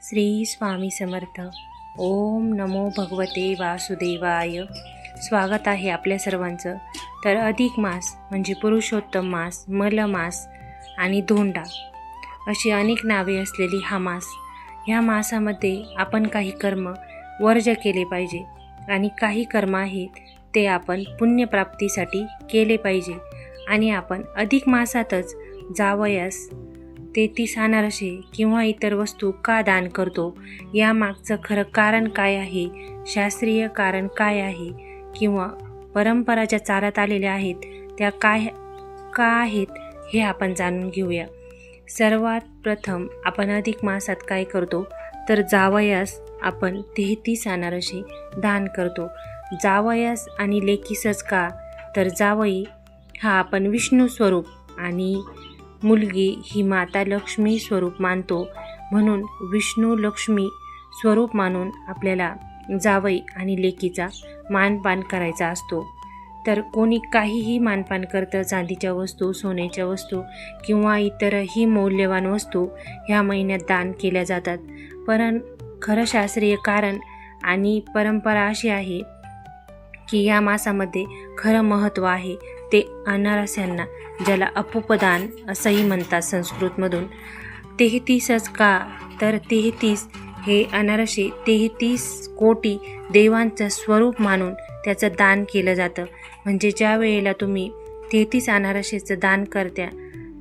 श्री स्वामी समर्थ. ओम नमो भगवते वासुदेवाय. स्वागत आहे आपल्या सर्वांचं. तर अधिक मास म्हणजे पुरुषोत्तम मास, मलमास आणि धोंडा अशी अनेक नावे असलेली हा मास. ह्या मासामध्ये आपण काही कर्म वर्ज केले पाहिजे आणि काही कर्म आहेत ते आपण पुण्यप्राप्तीसाठी केले पाहिजे. आणि आपण अधिक मासातच जावयास 33 अनारसे किंवा इतर वस्तू का दान करतो, यामागचं खरं कारण काय आहे, शास्त्रीय कारण काय आहे, किंवा परंपरा ज्या चालत आलेल्या आहेत त्या काय का आहेत हे आपण जाणून घेऊया. सर्वात प्रथम आपण अधिक मासात काय करतो तर जावयास आपण 33 अनारसे दान करतो. जावयास आणि लेकीसच का तर जावई हा आपण विष्णू स्वरूप आणि मुलगी ही माता लक्ष्मी स्वरूप मानतो, म्हणून विष्णू लक्ष्मी स्वरूप मानून आपल्याला जावई आणि लेकीचा मानपान करायचा असतो. तर कोणी काहीही मानपान करतं, चांदीच्या वस्तू, सोन्याच्या वस्तू किंवा इतरही मौल्यवान वस्तू ह्या महिन्यात दान केल्या जातात. पण खरं शास्त्रीय कारण आणि परंपरा अशी आहे की या मासामध्ये खरं महत्त्व आहे ते अनारस्यांना, ज्याला अपूपदान असंही म्हणतात संस्कृतमधून. 33च का तर 33 हे अनारसे 33 कोटी देवांचं स्वरूप मानून त्याचं दान केलं जातं. म्हणजे ज्या वेळेला तुम्ही 33 अनारसेचं दान करता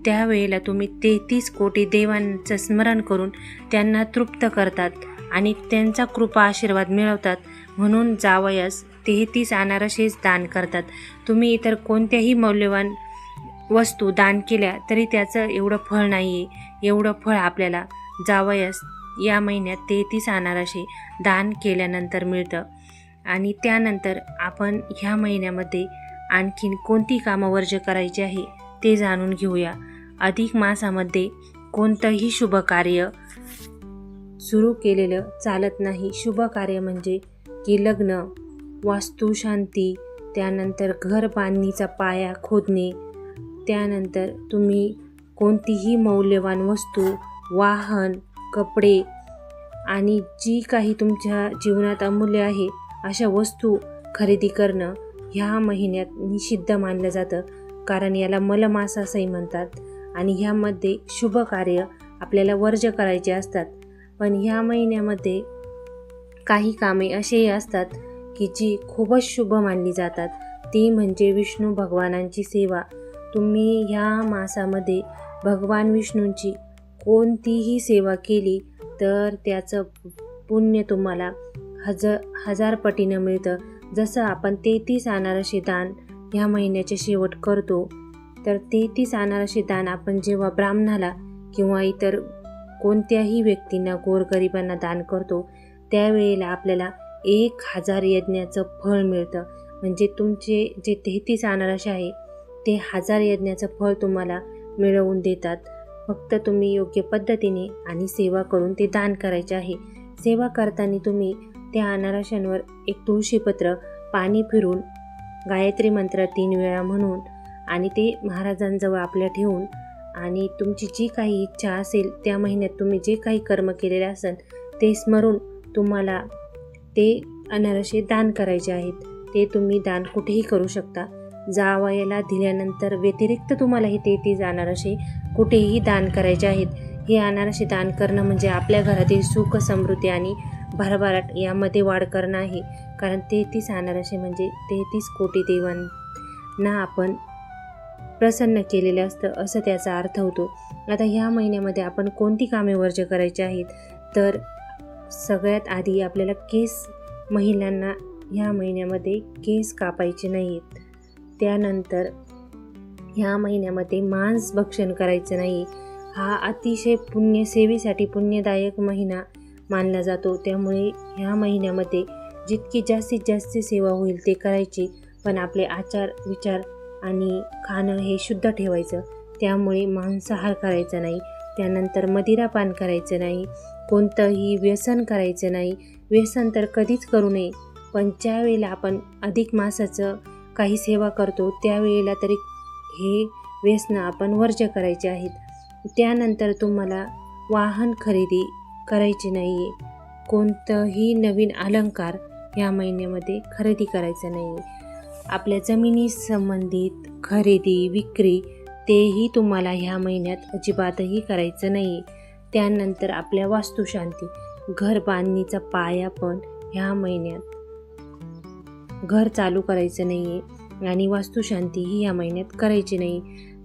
त्यावेळेला तुम्ही 33 कोटी देवांचं स्मरण करून त्यांना तृप्त करतात आणि त्यांचा कृपा आशीर्वाद मिळवतात. म्हणून जावयास 33 अनारसेच दान करतात. तुम्ही इतर कोणत्याही मौल्यवान वस्तू दान केल्या तरी त्याचं एवढं फळ नाही आहे. एवढं फळ आपल्याला जावयास या महिन्यात 33 अनारसे दान केल्यानंतर मिळतं. आणि त्यानंतर आपण ह्या महिन्यामध्ये आणखीन कोणती कामं वर्ज करायची आहे ते जाणून घेऊया. अधिक मासामध्ये कोणतंही शुभ कार्य सुरू केलेलं चालत नाही. शुभ कार्य म्हणजे की लग्न, वास्तुशांती, त्यानंतर घर बांधणीचा पाया खोदणे, त्यानंतर तुम्ही कोणतीही मौल्यवान वस्तू, वाहन, कपडे आणि जी काही तुमच्या जीवनात अमूल्य आहे अशा वस्तू खरेदी करणं ह्या महिन्यात निषिद्ध मानलं जातं. कारण याला मलमास असंही म्हणतात आणि ह्यामध्ये शुभ कार्य आपल्याला वर्ज करायचे असतात. पण ह्या महिन्यामध्ये काही कामे असेही असतात की जी खूपच शुभ मानली जातात. ती म्हणजे विष्णू भगवानांची सेवा. तुम्ही ह्या मासामध्ये भगवान विष्णूंची कोणतीही सेवा केली तर त्याचं पुण्य तुम्हाला हजार पटीनं मिळतं. जसं आपण 33 अनारसे दान ह्या महिन्याचे शेवट करतो, तर 33 अनारसे दान आपण जेव्हा ब्राह्मणाला किंवा इतर कोणत्याही व्यक्तींना, गोरगरिबांना दान करतो त्यावेळेला आपल्याला 1000 यज्ञाचं फळ मिळतं. म्हणजे तुमचे जे 33 अनारसे आहे ते 1000 यज्ञाचं फळ तुम्हाला मिळवून देतात. फक्त तुम्ही योग्य पद्धतीने आणि सेवा करून ते दान करायचे आहे. सेवा करताना तुम्ही त्या अनारशांवर एक तुळशीपत्र पाणी फिरून गायत्री मंत्र 3 वेळा म्हणून आणि ते महाराजांजवळ आपल्या ठेवून आणि तुमची जी काही इच्छा असेल त्या महिन्यात तुम्ही जे काही कर्म केलेले असेल ते स्मरून तुम्हाला ते अनारसे दान करायचे आहेत. ते तुम्ही दान कुठेही करू शकता. जावयाला दिल्यानंतर व्यतिरिक्त तुम्हाला हे 33 अनारसे कुठेही दान करायचे आहेत. हे अनारसे दान करणं म्हणजे आपल्या घरातील सुख, समृद्धी आणि भरभराट यामध्ये वाढ करणं आहे. कारण 33 अनारसे म्हणजे 33 कोटी देवांना आपण प्रसन्न केलेलं असतं असं त्याचा अर्थ होतो. आता ह्या महिन्यामध्ये आपण कोणती कामे वर्ज करायची आहेत तर सगळ्यात आधी आपल्याला महिलांना ह्या महिन्यामध्ये केस कापायचे नाहीत. त्यानंतर ह्या महिन्यामध्ये मांस भक्षण करायचं नाही. हा अतिशय पुण्यसेवेसाठी पुण्यदायक महिना मानला जातो. त्यामुळे ह्या महिन्यामध्ये जितकी जास्तीत जास्त सेवा होईल ते करायची. पण आपले आचार विचार आणि खाणं हे शुद्ध ठेवायचं. त्यामुळे मांसाहार करायचा नाही. त्यानंतर मदिरापान करायचं नाही. कोणतंही व्यसन करायचं नाही. व्यसन तर कधीच करू नये. पण ज्या वेळेला आपण अधिक मासाचं काही सेवा करतो त्यावेळेला तरी हे व्यसनं आपण वर्ज करायचे आहेत. त्यानंतर तुम्हाला वाहन खरेदी करायची नाही आहे. कोणतंही नवीन अलंकार ह्या महिन्यामध्ये खरेदी करायचं नाही आहे. आपल्या जमिनी संबंधित खरेदी विक्री तेही तुम्हाला ह्या महिन्यात अजिबातही करायचं नाही आहे. त्यानंतर आपल्या वास्तुशांती घर बांधणीचा पाया पण ह्या महिन्यात घर चालू करायचं नाही आहे आणि वास्तुशांतीही ह्या महिन्यात करायची नाही.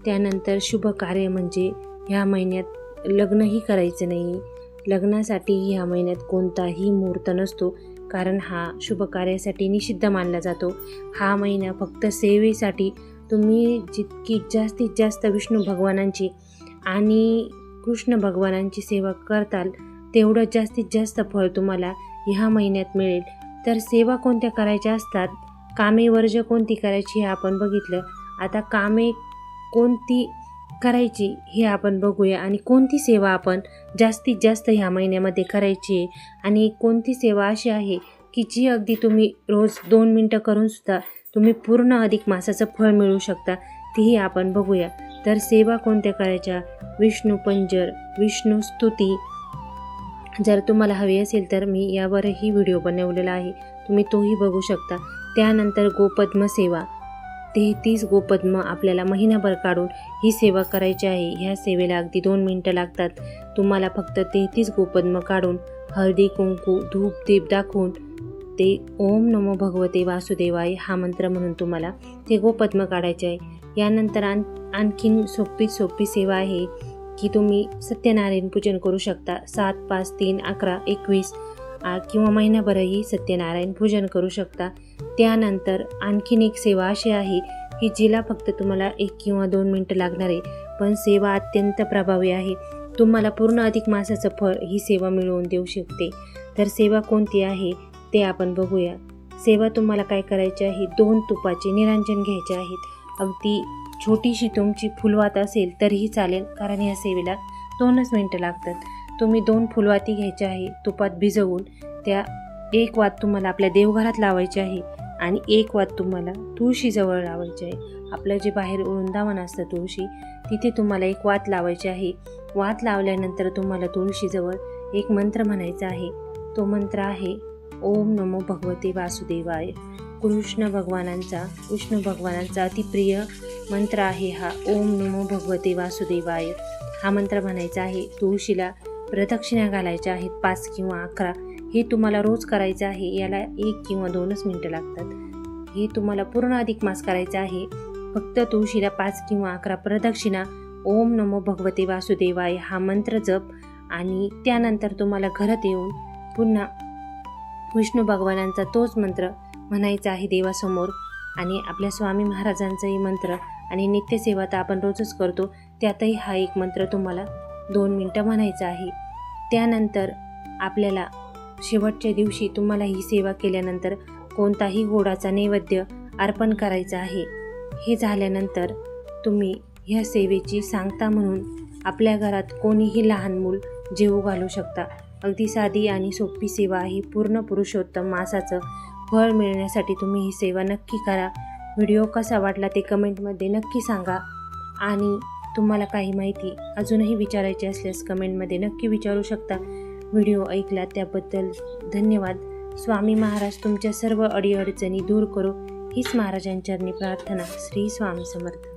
त्यानंतर शुभ कार्य म्हणजे ह्या महिन्यात लग्नही करायचं नाही. लग्नासाठीही ह्या महिन्यात कोणताही मुहूर्त नसतो, कारण हा शुभ कार्यासाठी निषिद्ध मानला जातो. हा महिना फक्त सेवेसाठी तुम्ही जितकी जास्तीत जास्त विष्णू भगवानांची आणि कृष्ण भगवानांची सेवा करताल तेवढं जास्तीत जास्त फळ तुम्हाला ह्या महिन्यात मिळेल. तर सेवा कोणत्या करायच्या असतात, कामे वर्ज्य कोणती करायची हे आपण बघितलं. आता कामे कोणती करायची हे आपण बघूया आणि कोणती सेवा आपण जास्तीत जास्त ह्या महिन्यामध्ये करायची आहे आणि कोणती सेवा अशी आहे की जी अगदी तुम्ही रोज 2 मिनटं करून सुद्धा तुम्ही पूर्ण अधिक मासाचं फळ मिळवू शकता, तीही आपण बघूया. तर सेवा कोणत्या करायच्या, विष्णू पंजर, विष्णू स्तुती. जर तुम्हाला हवी असेल तर मी यावरही व्हिडिओ बनवलेला आहे, तुम्ही तोही बघू शकता. त्यानंतर गोपद्म सेवा, 33 गोपद्म आपल्याला महिनाभर काढून ही सेवा करायची आहे. ह्या सेवेला अगदी 2 मिनटं लागतात. तुम्हाला फक्त 33 गोपद्म काढून हळदी कुंकू धूप दीप दाखवून ते ओम नमो भगवते वासुदेवाय हा मंत्र म्हणून तुम्हाला ते गोपद्म काढायचे आहे. यानंतर आणखीन सोपी सेवा आहे की तुम्ही सत्यनारायण पूजन करू शकता. 7, 5, 3, 11, 21 किंवा महिनाभरही सत्यनारायण पूजन करू शकता. त्यानंतर आणखीन एक सेवा अशी आहे की जिला फक्त तुम्हाला 1 किंवा 2 मिनटं लागणार आहे, पण सेवा अत्यंत प्रभावी आहे. तुम्हाला पूर्ण अधिक मासाचं फळ ही सेवा मिळवून देऊ शकते. तर सेवा कोणती आहे ते आपण बघूया. सेवा तुम्हाला काय करायची आहे, 2 तुपाचे निरांजन घ्यायचे आहेत. अगदी छोटीशी तुमची फुलवात असेल तरीही चालेल, कारण या सेवेला 2च मिनटं लागतात. तुम्ही 2 फुलवाती घ्यायच्या आहे, तुपात भिजवून त्या 1 वात तुम्हाला आपल्या देवघरात लावायची आहे आणि 1 वात तुम्हाला तुळशीजवळ लावायची आहे. आपलं जे बाहेर वृंदावन असतं तुळशी, तिथे तुम्हाला 1 वात लावायची आहे. वात लावल्यानंतर तुम्हाला तुळशीजवळ एक मंत्र म्हणायचा आहे. तो मंत्र आहे ओम नमो भगवते वासुदेवाय. कृष्ण भगवानांचा विष्णू भगवानांचा अतिप्रिय मंत्र आहे हा ओम नमो भगवते वासुदेवाय. हा मंत्र म्हणायचा आहे. तुळशीला प्रदक्षिणा घालायच्या आहेत 5 किंवा 11. हे तुम्हाला रोज करायचं आहे. याला 1 किंवा 2च मिनटं लागतात. हे तुम्हाला पूर्ण अधिक मास करायचं आहे. फक्त तुळशीला 5 किंवा 11 प्रदक्षिणा ओम नमो भगवते वासुदेवाय हा मंत्र जप आणि त्यानंतर तुम्हाला घरात येऊन पुन्हा विष्णू भगवानांचा तोच मंत्र म्हणायचा आहे देवासमोर आणि आपल्या स्वामी महाराजांचाही मंत्र आणि नित्यसेवा तर आपण रोजच करतो, त्यातही हा एक मंत्र तुम्हाला 2 मिनटं म्हणायचा आहे. त्यानंतर आपल्याला शेवटच्या दिवशी तुम्हाला ही सेवा केल्यानंतर कोणताही गोडाचा नैवेद्य अर्पण करायचा आहे. हे झाल्यानंतर तुम्ही ह्या सेवेची सांगता म्हणून आपल्या घरात कोणीही लहान मूल जेवू घालू शकता. अगदी साधी आणि सोपी सेवा आहे. पूर्ण पुरुषोत्तम मासाचं फळ मिळण्यासाठी तुम्ही ही सेवा नक्की करा. व्हिडिओ कसा वाटला ते कमेंटमध्ये नक्की सांगा आणि तुम्हाला काही माहिती अजूनही विचारायची असल्यास कमेंटमध्ये नक्की विचारू शकता. व्हिडिओ ऐकला त्याबद्दल धन्यवाद. स्वामी महाराज तुमच्या सर्व अडीअडचणी दूर करो हीच महाराजांचरणी प्रार्थना. श्री स्वामी समर्थ.